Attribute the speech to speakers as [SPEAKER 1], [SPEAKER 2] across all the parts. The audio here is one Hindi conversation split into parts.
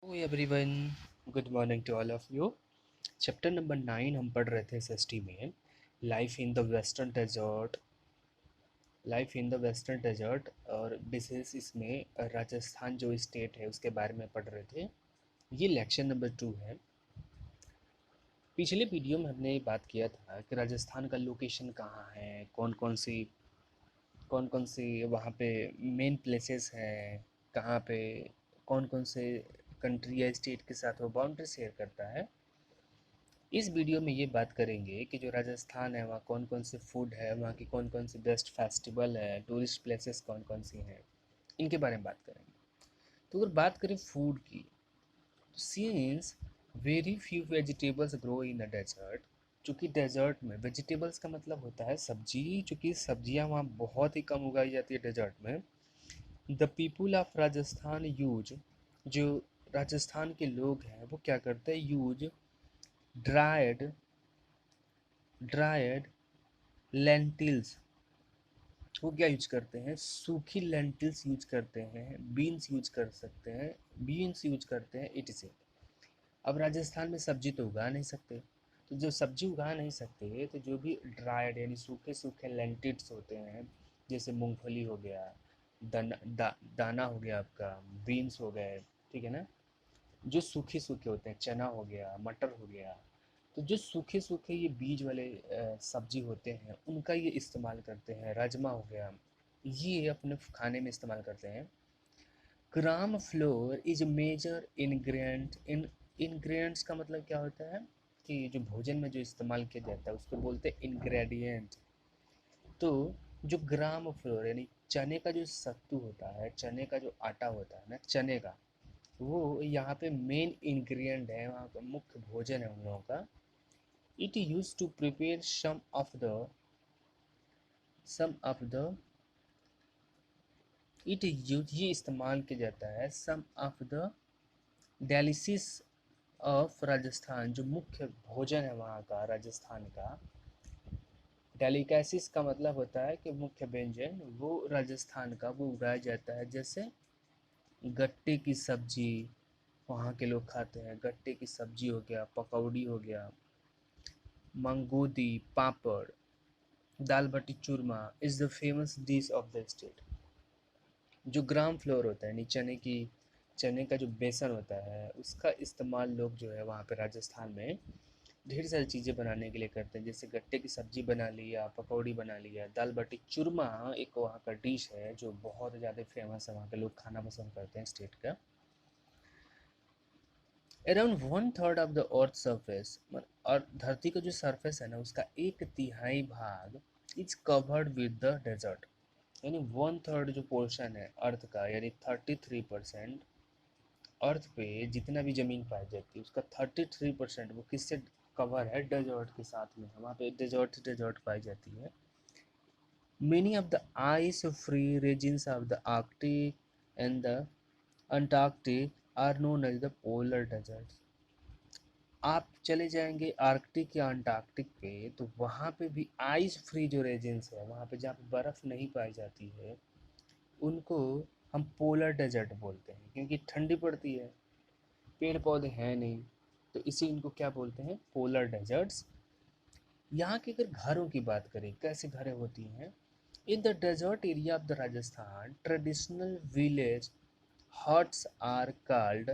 [SPEAKER 1] Hello everyone, good morning to all of you. Chapter number 9 हम पढ़ रहे थे एसएसटी में। Life in the western desert. Life in the western desert और विशेष इसमें राजस्थान जो स्टेट है उसके बारे में पढ़ रहे थे। ये लेक्चर नंबर 2 है। पिछले वीडियो में हमने बात किया था कि राजस्थान का लोकेशन कहाँ है, कौन कौन सी वहाँ पे मेन प्लेसेस हैं, कहाँ पे कौन कौन से कंट्री या स्टेट के साथ वो बाउंड्री शेयर करता है। इस वीडियो में ये बात करेंगे कि जो राजस्थान है वहाँ कौन कौन से फूड है, वहाँ की कौन कौन सी बेस्ट फेस्टिवल है, टूरिस्ट प्लेसेस कौन कौन सी हैं, इनके बारे में बात करेंगे। तो अगर बात करें फूड की, तो since very few vegetables grow in the desert. चूँकि डेजर्ट में वेजिटेबल्स का मतलब होता है सब्जी, चूँकि सब्जियाँ वहाँ बहुत ही कम उगाई जाती है डेजर्ट में। The people of Rajasthan use, जो राजस्थान के लोग हैं वो क्या करते हैं, यूज ड्राइड ड्राइड लेंटिल्स। वो क्या यूज करते हैं, सूखी लेंटिल्स यूज करते हैं, बीन्स यूज कर सकते हैं, बीन्स यूज करते हैं इटसे। अब राजस्थान में सब्जी तो उगा नहीं सकते, तो जो सब्जी उगा नहीं सकते तो जो भी ड्राइड यानी सूखे सूखे लेंटिल्स होते हैं, जैसे मूंगफली हो गया, दाना हो गया आपका, बीन्स हो गए, ठीक है ना, जो सूखे सूखे होते हैं, चना हो गया, मटर हो गया, तो जो सूखे सूखे ये बीज वाले सब्जी होते हैं उनका ये इस्तेमाल करते हैं। राजमा हो गया, ये अपने खाने में इस्तेमाल करते हैं। Gram flour is major ingredient. इन इन्ग्रीडियंट्स का मतलब क्या होता है कि जो भोजन में जो इस्तेमाल किया जाता है उसको बोलते हैं इंग्रेडिएंट। तो जो ग्राम फ्लोर यानी चने का जो सत्तू होता है, चने का जो आटा होता है ना, चने का, वो यहाँ पे मेन इंग्रेडिएंट है, वहाँ का मुख्य भोजन है उन लोगों का। It used to prepare some of the it used ये इस्तेमाल किया जाता है some of the delicacies of Rajasthan, जो मुख्य भोजन है वहाँ का राजस्थान का। डेलिकेसीज का मतलब होता है कि मुख्य व्यंजन वो राजस्थान का वो उगाया जाता है। जैसे गट्टे की सब्जी वहाँ के लोग खाते हैं, गट्टे की सब्जी हो गया, पकौड़ी हो गया, मंगूदी, पापड़, dal baati churma is the famous dish of the state. जो ग्राम फ्लोर होता है यानी चने का जो बेसन होता है उसका इस्तेमाल लोग जो है वहाँ पे राजस्थान में ढेर सारी चीज़ें बनाने के लिए करते हैं। जैसे गट्टे की सब्जी बना लिया, पकौड़ी बना लिया, दाल बाटी चूरमा एक वहाँ का डिश है जो बहुत ज़्यादा फेमस है, वहाँ के लोग खाना पसंद करते हैं स्टेट का। Around one third of the earth surface, और धरती का जो सरफेस है ना उसका एक तिहाई भाग is covered with the desert. यानी वन थर्ड जो पोर्शन है अर्थ का, यानी 33%, अर्थ पे जितना भी ज़मीन पाई जाती है उसका 33% वो किससे कवर है, डेजर्ट के साथ में। वहाँ पे डेजर्ट पाई जाती है। Many of the ice free regions of the Arctic and the Antarctic are known as the polar desert. आप चले जाएंगे आर्कटिक या अंटार्कटिक पे तो वहाँ पे भी आइस फ्री जो रीजन्स है, वहाँ पे जहाँ पे बर्फ़ नहीं पाई जाती है, उनको हम पोलर डेजर्ट बोलते हैं, क्योंकि ठंडी पड़ती है, पेड़ पौधे हैं नहीं, तो इसी इनको क्या बोलते हैं, पोलर डेजर्ट्स। यहाँ के अगर घरों की बात करें कैसे घरें होती हैं, in the desert area of the Rajasthan traditional village huts are called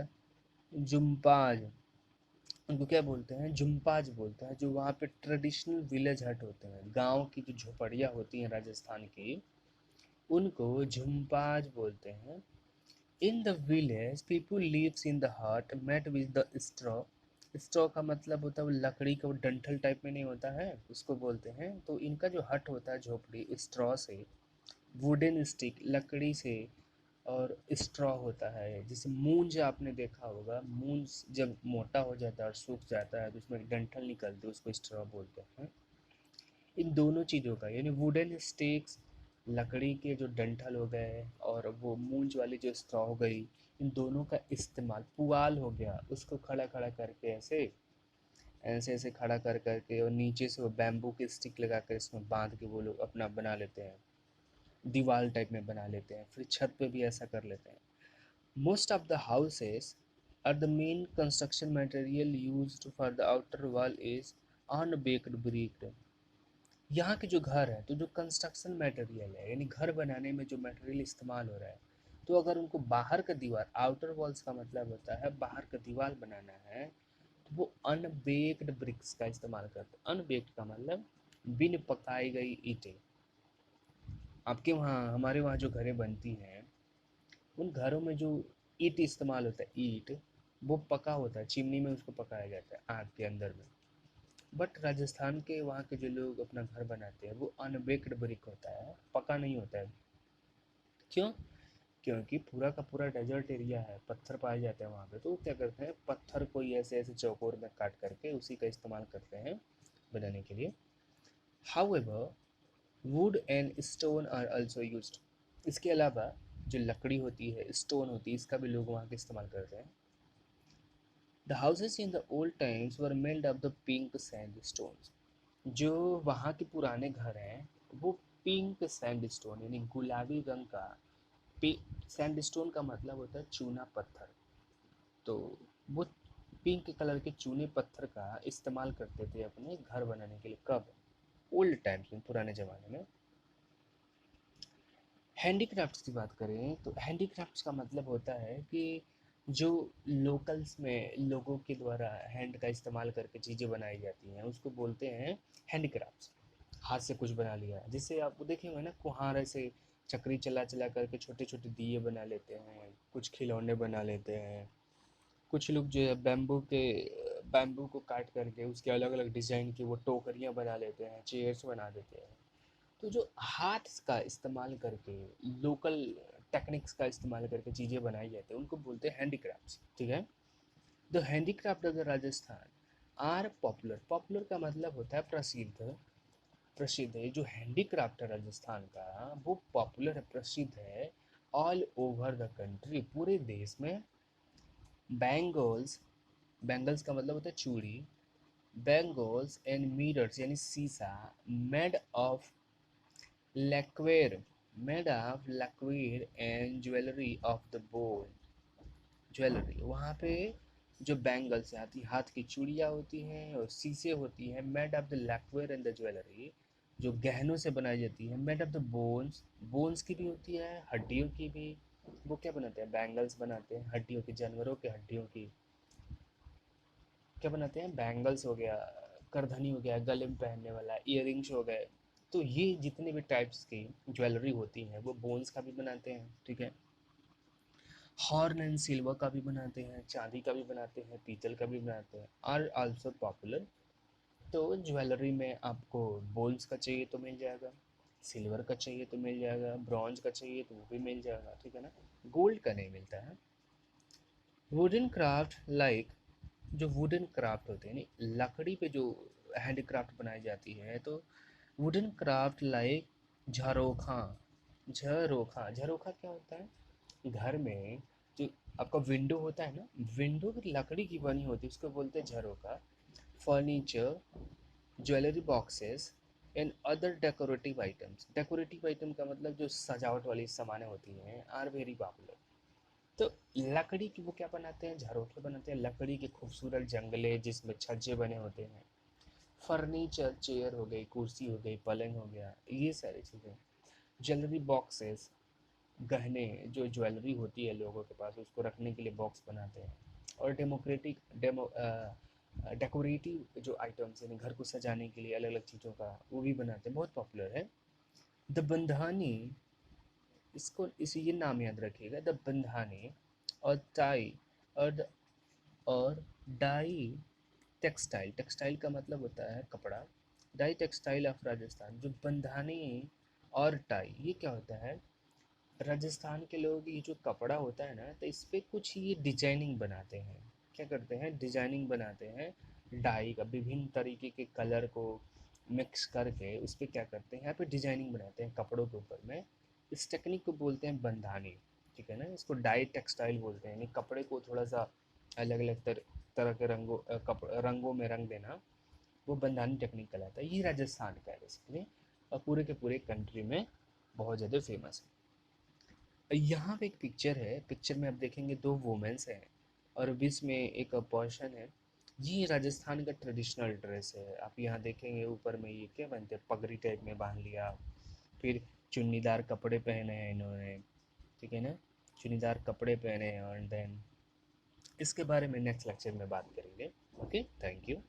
[SPEAKER 1] जुम्पाज। उनको क्या बोलते हैं, जुम्पाज बोलते हैं। जो वहाँ पे ट्रेडिशनल विलेज हट होते हैं, गांव की जो झोपड़ियाँ होती हैं राजस्थान की, उनको झुम्पाज बोलते हैं। In the village, people lives in the hut made with the straw। straw का मतलब होता है वो लकड़ी का, वो डंठल टाइप में नहीं होता है, उसको बोलते हैं। तो इनका जो हट होता है झोपड़ी, straw से, वुडन स्टिक लकड़ी से, और स्ट्रॉ होता है। जैसे मूंज आपने देखा होगा, मूंज जब मोटा हो जाता है और सूख जाता है तो उसमें डंठल निकलते हैं, उसको स्ट्रॉ बोलते हैं। इन दोनों चीज़ों का यानी वुडन स्टिक्स, लकड़ी के जो डंठल हो गए, और वो मूंज वाली जो स्ट्रॉ हो गई, इन दोनों का इस्तेमाल, पुआल हो गया, उसको खड़ा खड़ा करके ऐसे ऐसे ऐसे खड़ा कर करके, और नीचे से वो बैम्बू के स्टिक लगा कर इसमें बांध के वो लोग अपना बना लेते हैं, दीवार टाइप में बना लेते हैं। फिर छत पे भी ऐसा कर लेते हैं। मोस्ट ऑफ द हाउसेस और the main construction material used for the outer wall is unbaked brick. यहाँ के जो घर है, तो जो कंस्ट्रक्शन मटेरियल है यानी घर बनाने में जो मटेरियल इस्तेमाल हो रहा है, तो अगर उनको बाहर का दीवार, आउटर वॉल्स का मतलब होता है बाहर का दीवार बनाना है, तो वो अनबेक्ड ब्रिक्स का इस्तेमाल करते हैं। अनबेक्ड का मतलब बिन पकाई गई ईंटें। आपके वहाँ, हमारे वहाँ जो घरें बनती हैं, उन घरों में जो ईंट इस्तेमाल होता है, ईंट वो पका होता है, चिमनी में उसको पकाया जाता है आग के अंदर में। बट राजस्थान के वहाँ के जो लोग अपना घर बनाते हैं वो अनबेक्ड ब्रिक होता है, पका नहीं होता है। क्यों? क्योंकि पूरा का पूरा डेजर्ट एरिया है, पत्थर पाए जाते हैं वहाँ पे, तो वो क्या करते हैं, पत्थर को ही ऐसे ऐसे चौकोर में काट करके उसी का इस्तेमाल करते हैं बनाने के लिए। However wood and stone are also used. इसके अलावा जो लकड़ी होती है, स्टोन होती है, इसका भी लोग वहाँ के इस्तेमाल करते हैं। The houses in the old times were made of the pink sandstones. जो वहाँ के पुराने घर हैं वो पिंक सैंडस्टोन यानी गुलाबी रंग का, सैंडस्टोन का मतलब होता है चूना पत्थर, तो वो पिंक कलर के चूने पत्थर का इस्तेमाल करते थे अपने घर बनाने के लिए। कब? ओल्ड टाइम्स में, पुराने ज़माने में। हैंडीक्राफ्ट्स की बात करें तो हैंडीक्राफ्ट्स का मतलब होता है कि जो लोकल्स में लोगों के द्वारा हैंड का इस्तेमाल करके चीज़ें बनाई जाती हैं उसको बोलते हैं हैंडीक्राफ्ट्स। हाथ से कुछ बना लिया, जिससे आप देखे होंगे ना, कुम्हार ऐसे चक्री चला चला करके छोटे छोटे दिए बना लेते हैं, कुछ खिलौने बना लेते हैं। कुछ लोग जो है बैम्बू को काट करके उसके अलग अलग डिज़ाइन की वो टोकरियाँ बना लेते हैं, चेयर्स बना देते हैं। तो जो हाथ का इस्तेमाल करके, लोकल टेक्निक्स का इस्तेमाल करके चीज़ें बनाई जाती हैं उनको बोलते हैं हैंडीक्राफ्ट्स। ठीक है। The handicraft of the Rajasthan are popular. Popular का मतलब होता है प्रसिद्ध। प्रसिद्ध है जो हैंडीक्राफ्ट है राजस्थान का, वो पॉपुलर है, प्रसिद्ध है ऑल ओवर द कंट्री, पूरे देश में। बैंगल्स, बैंगल्स का मतलब होता है चूड़ी। बैंगल्स एंड मिरर्स यानी शीशा, made of lacquer, made of lacquer and jewelry of the bowl। Jewellery वहाँ पे जो बैंगल्स आती, हाथ की चूड़ियाँ होती हैं और शीशे होती हैं, made of the lacquer and the jewellery, जो गहनों से बनाई जाती है। Made of the bones, bones की भी होती है, हड्डियों की भी। वो क्या बनाते हैं, बैंगल्स बनाते हैं हड्डियों की, जानवरों के हड्डियों की। क्या बनाते हैं, बैंगल्स हो गया, करधनी हो गया, गले में पहनने वाला, इयररिंग्स हो गए। तो ये जितने भी टाइप्स की ज्वेलरी होती हैं वो बोन्स का भी बनाते हैं। ठीक है। हॉर्न एंड सिल्वर का भी बनाते हैं, चांदी का भी बनाते हैं, पीतल का भी बनाते हैं, आर आल्सो पॉपुलर। तो ज्वेलरी में आपको बोन्स का चाहिए तो मिल जाएगा, सिल्वर का चाहिए तो मिल जाएगा, ब्रॉन्ज का चाहिए तो वो भी मिल जाएगा। ठीक है ना। गोल्ड का नहीं मिलता है। वुडन क्राफ्ट लाइक, जो वुडन क्राफ्ट होते हैं नहीं, लकड़ी पे जो हैंडीक्राफ्ट बनाई जाती है, तो वुडन क्राफ्ट लाइक झरोखा। झरोखा, झरोखा क्या होता है, घर में जो आपका विंडो होता है ना, विंडो भी लकड़ी की बनी होती है, उसको बोलते हैं झरोखा। Furniture, jewellery boxes and other decorative items. Decorative item का मतलब जो सजावट वाली सामानें होती हैं, आर वेरी पॉपुलर। तो लकड़ी की वो क्या बनाते हैं, झरोखे बनाते हैं, लकड़ी के खूबसूरत जंगले जिसमें छज्जे बने होते हैं। फर्नीचर, चेयर हो गई, कुर्सी हो गई, पलंग हो गया, ये सारी चीज़ें। ज्वेलरी बॉक्सेस, गहने, जो ज्वेलरी होती है लोगों के पास उसको रखने के लिए बॉक्स बनाते हैं। और डेकोरेटिव जो आइटम्स यानी घर को सजाने के लिए अलग अलग चीज़ों का वो भी बनाते हैं, बहुत पॉपुलर है। द बंधानी, इसको इसी ये नाम याद रखिएगा, द बंधानी और टाई और और डाई टेक्सटाइल। टेक्सटाइल का मतलब होता है कपड़ा। डाई टेक्सटाइल ऑफ राजस्थान, जो बंधानी और टाई, ये क्या होता है, राजस्थान के लोग ये जो कपड़ा होता है ना, तो इस पे कुछ ये डिजाइनिंग बनाते हैं। क्या करते हैं, डिजाइनिंग बनाते हैं, डाई का विभिन्न तरीके के कलर को मिक्स करके उस पर क्या करते हैं, यहाँ पे डिजाइनिंग बनाते हैं कपड़ों के ऊपर में। इस टेक्निक को बोलते हैं बंधानी। ठीक है ना। इसको डाई टेक्सटाइल बोलते हैं, यानी कपड़े को थोड़ा सा अलग अलग तरह के रंगों में रंग देना, वो बंधानी टेक्निक कहलाता है। ये राजस्थान का है बेसिकली, और पूरे के पूरे कंट्री में बहुत ज़्यादा फेमस है। यहाँ पे एक पिक्चर है, पिक्चर में आप देखेंगे दो वुमेन्स हैं, और बीच में एक पोर्शन है जी, ये राजस्थान का ट्रेडिशनल ड्रेस है। आप यहाँ देखेंगे ऊपर में ये क्या बनते हैं, पगड़ी टाइप में बांध लिया, फिर चुन्नीदार कपड़े पहने हैं इन्होंने, ठीक है ना, चुन्नीदार कपड़े पहने हैं। एंड देन इसके बारे में नेक्स्ट लेक्चर में बात करेंगे। Okay, thank you.